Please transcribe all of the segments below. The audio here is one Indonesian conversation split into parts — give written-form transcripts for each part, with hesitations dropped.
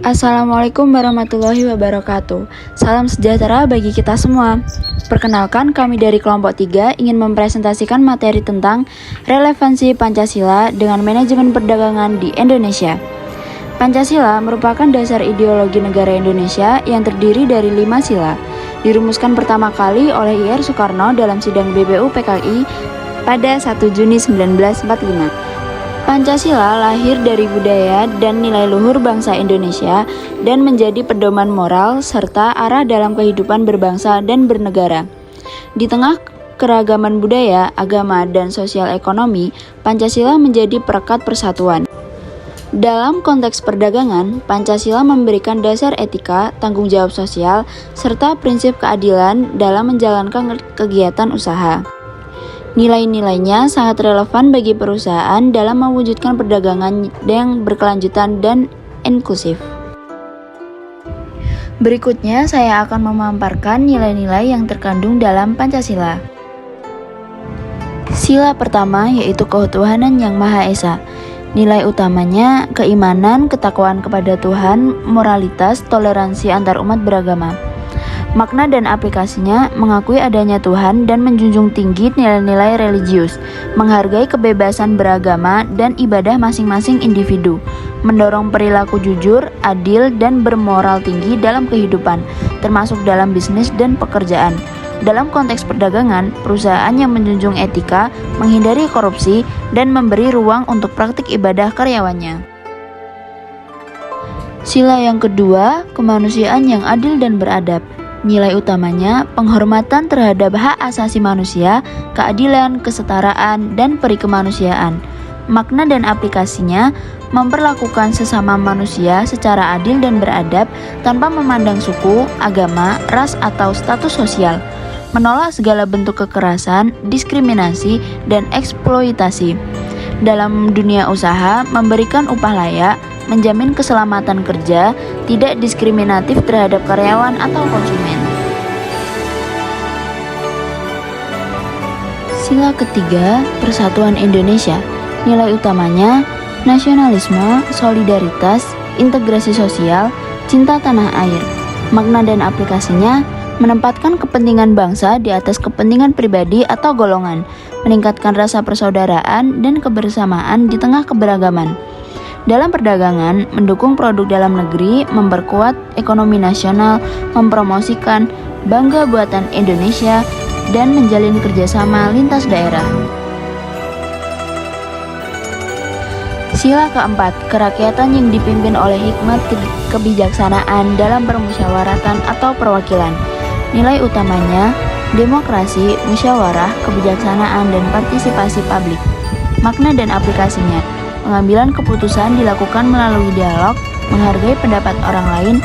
Assalamualaikum warahmatullahi wabarakatuh. Salam sejahtera bagi kita semua. Perkenalkan, kami dari kelompok 3 ingin mempresentasikan materi tentang relevansi Pancasila dengan manajemen perdagangan di Indonesia. Pancasila merupakan dasar ideologi negara Indonesia yang terdiri dari 5 sila. Dirumuskan pertama kali oleh Ir Soekarno dalam sidang BPU PKI pada 1 Juni 1945. Pancasila lahir dari budaya dan nilai luhur bangsa Indonesia dan menjadi pedoman moral serta arah dalam kehidupan berbangsa dan bernegara. Di tengah keragaman budaya, agama, dan sosial ekonomi, Pancasila menjadi perekat persatuan. Dalam konteks perdagangan, Pancasila memberikan dasar etika, tanggung jawab sosial, serta prinsip keadilan dalam menjalankan kegiatan usaha. Nilai-nilainya sangat relevan bagi perusahaan dalam mewujudkan perdagangan yang berkelanjutan dan inklusif. Berikutnya, saya akan memaparkan nilai-nilai yang terkandung dalam Pancasila. Sila pertama yaitu ketuhanan yang Maha Esa. Nilai utamanya keimanan, ketakwaan kepada Tuhan, moralitas, toleransi antar umat beragama. Makna dan aplikasinya mengakui adanya Tuhan dan menjunjung tinggi nilai-nilai religius, menghargai kebebasan beragama dan ibadah masing-masing individu, mendorong perilaku jujur, adil, dan bermoral tinggi dalam kehidupan, termasuk dalam bisnis dan pekerjaan. Dalam konteks perdagangan, perusahaan yang menjunjung etika, menghindari korupsi, dan memberi ruang untuk praktik ibadah karyawannya. Sila yang kedua, kemanusiaan yang adil dan beradab. Nilai utamanya penghormatan terhadap hak asasi manusia, keadilan, kesetaraan, dan peri kemanusiaan. Makna dan aplikasinya memperlakukan sesama manusia secara adil dan beradab tanpa memandang suku, agama, ras, atau status sosial. Menolak segala bentuk kekerasan, diskriminasi, dan eksploitasi. Dalam dunia usaha, memberikan upah layak, menjamin keselamatan kerja, tidak diskriminatif terhadap karyawan atau konsumen. Sila ketiga, Persatuan Indonesia. Nilai utamanya nasionalisme, solidaritas, integrasi sosial, cinta tanah air. Makna dan aplikasinya menempatkan kepentingan bangsa di atas kepentingan pribadi atau golongan, meningkatkan rasa persaudaraan dan kebersamaan di tengah keberagaman. Dalam perdagangan, mendukung produk dalam negeri, memperkuat ekonomi nasional, mempromosikan bangga buatan Indonesia, dan menjalin kerjasama lintas daerah. Sila keempat, kerakyatan yang dipimpin oleh hikmat kebijaksanaan dalam permusyawaratan atau perwakilan. Nilai utamanya, demokrasi, musyawarah, kebijaksanaan, dan partisipasi publik. Makna dan aplikasinya, pengambilan keputusan dilakukan melalui dialog, menghargai pendapat orang lain,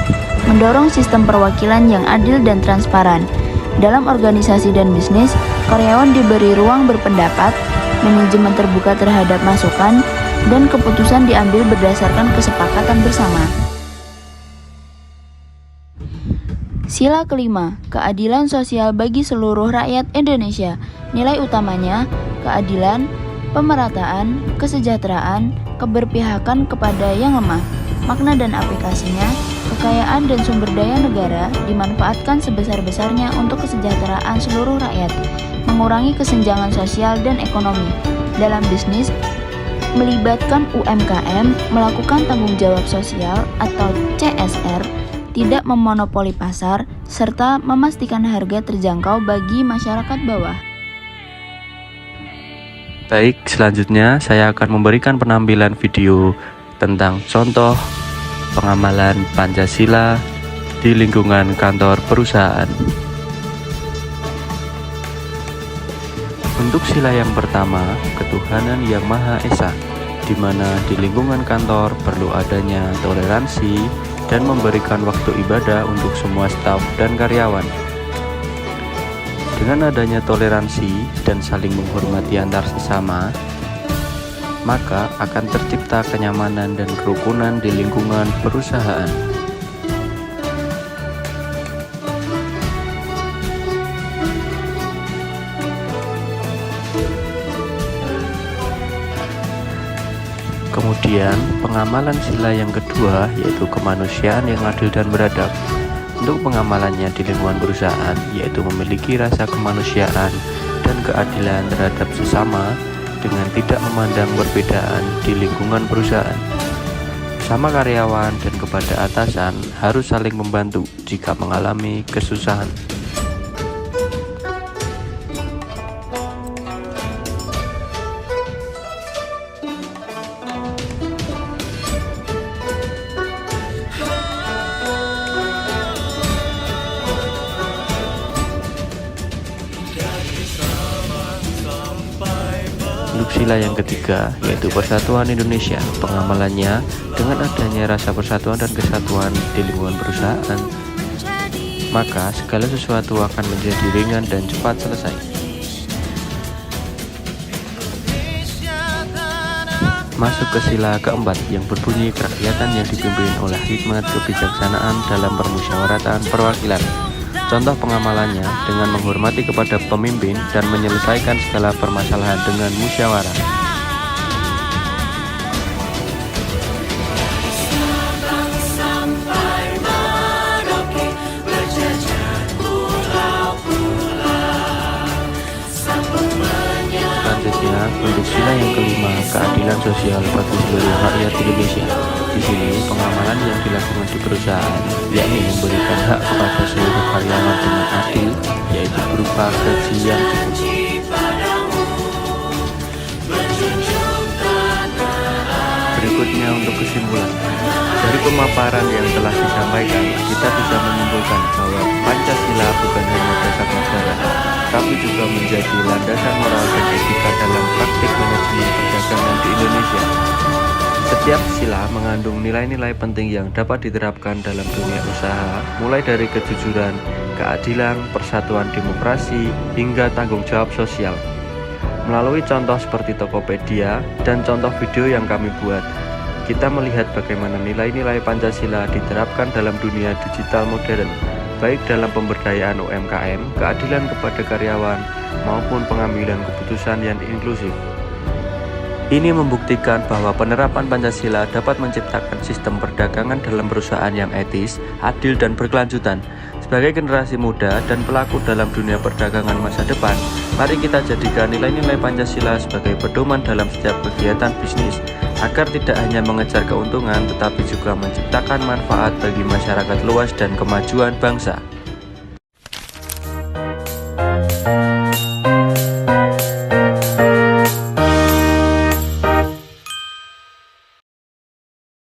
mendorong sistem perwakilan yang adil dan transparan. Dalam organisasi dan bisnis, karyawan diberi ruang berpendapat, manajemen terbuka terhadap masukan, dan keputusan diambil berdasarkan kesepakatan bersama. Sila kelima, keadilan sosial bagi seluruh rakyat Indonesia. Nilai utamanya, keadilan, pemerataan, kesejahteraan, keberpihakan kepada yang lemah. Makna dan aplikasinya, kekayaan dan sumber daya negara dimanfaatkan sebesar-besarnya untuk kesejahteraan seluruh rakyat, mengurangi kesenjangan sosial dan ekonomi. Dalam bisnis, melibatkan UMKM, melakukan tanggung jawab sosial atau CSR, tidak memonopoli pasar, serta memastikan harga terjangkau bagi masyarakat bawah. Baik, selanjutnya saya akan memberikan penampilan video tentang contoh pengamalan Pancasila di lingkungan kantor perusahaan. Untuk sila yang pertama, ketuhanan yang Maha Esa, di mana di lingkungan kantor perlu adanya toleransi dan memberikan waktu ibadah untuk semua staf dan karyawan. Dengan adanya toleransi dan saling menghormati antar sesama, maka akan tercipta kenyamanan dan kerukunan di lingkungan perusahaan. Kemudian, pengamalan sila yang kedua yaitu kemanusiaan yang adil dan beradab. Untuk pengamalannya di lingkungan perusahaan, yaitu memiliki rasa kemanusiaan dan keadilan terhadap sesama dengan tidak memandang perbedaan di lingkungan perusahaan. Bersama karyawan dan kepada atasan harus saling membantu jika mengalami kesusahan. Untuk sila yang ketiga yaitu Persatuan Indonesia. Pengamalannya dengan adanya rasa persatuan dan kesatuan di lingkungan perusahaan, maka segala sesuatu akan menjadi ringan dan cepat selesai. Masuk ke sila keempat yang berbunyi kerakyatan yang dipimpin oleh hikmat kebijaksanaan dalam permusyawaratan perwakilan. Contoh pengamalannya dengan menghormati kepada pemimpin dan menyelesaikan segala permasalahan dengan musyawarah. Selanjutnya, untuk sila yang kelima, keadilan sosial bagi seluruh rakyat Indonesia. Di sini, pengamalan yang dilakukan di perusahaan, yakni memberikan hak kepada seluruh karyawan dengan adil, yaitu berupa gaji yang cukup. Berikutnya untuk kesimpulan. Dari pemaparan yang telah disampaikan, kita bisa menyimpulkan bahwa Pancasila bukan hanya dasar negara, tapi juga menjadi landasan moral dan etika dalam praktik manajemen perdagangan di Indonesia. Setiap sila mengandung nilai-nilai penting yang dapat diterapkan dalam dunia usaha, mulai dari kejujuran, keadilan, persatuan demokrasi, hingga tanggung jawab sosial. Melalui contoh seperti Tokopedia dan contoh video yang kami buat, kita melihat bagaimana nilai-nilai Pancasila diterapkan dalam dunia digital modern, baik dalam pemberdayaan UMKM, keadilan kepada karyawan, maupun pengambilan keputusan yang inklusif. Ini membuktikan bahwa penerapan Pancasila dapat menciptakan sistem perdagangan dalam perusahaan yang etis, adil, dan berkelanjutan. Sebagai generasi muda dan pelaku dalam dunia perdagangan masa depan, mari kita jadikan nilai-nilai Pancasila sebagai pedoman dalam setiap kegiatan bisnis, agar tidak hanya mengejar keuntungan, tetapi juga menciptakan manfaat bagi masyarakat luas dan kemajuan bangsa.